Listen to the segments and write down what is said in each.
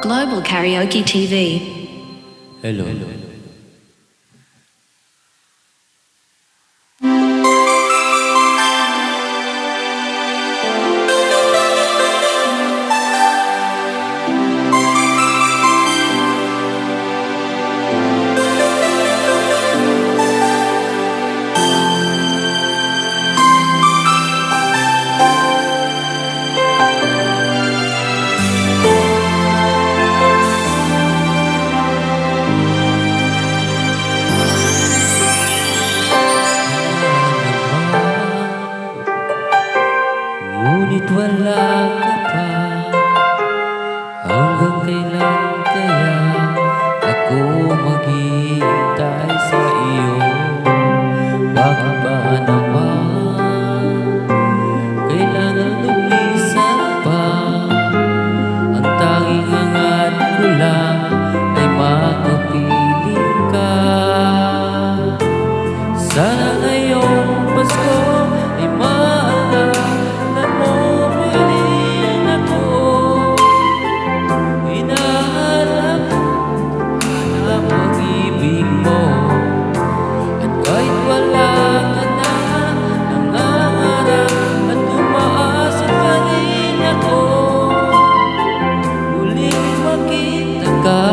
Global Karaoke TV. Hello. Ngunit wala ka pa. Hanggang kailan kaya ako maghihintay sa iyo? Bakit ba naman kailangan lumisan pa? Ang tanging hangat ko lang ay makapiling ka. Sana ngayong Pasko ay maalala mo pa rin ako. Hinahanap ang pag-ibig mo. At kahit wala ka na, nangangarap at umaasa pa rin ako. Muling makita ka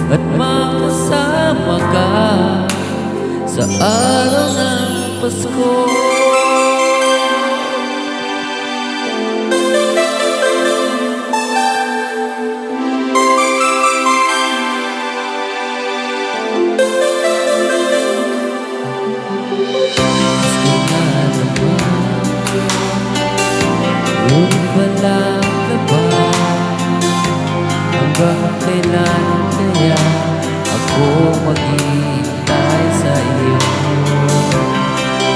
at makasama ka sa araw ng Pasko. Ngunit wala ka ba? Hanggang kailan kaya ako maghihintay sa iyo?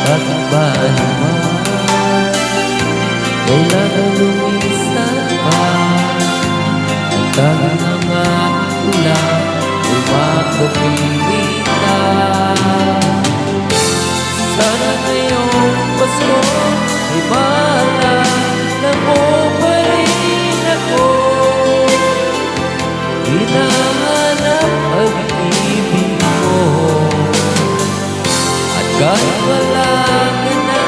Bakit ba naman kailangan lumisan pa? Ang tanging hangat ko lang ay makapiling ka. Sana ngayong Pasko ay maalala mo pa rin ako. Hinahanap ang ibig mo. At kahit wala ka na,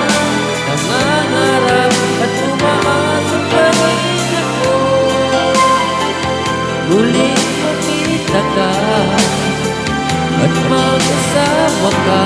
nangangarap at umaasa pa rin ako. Muling makita ka at magkasama ka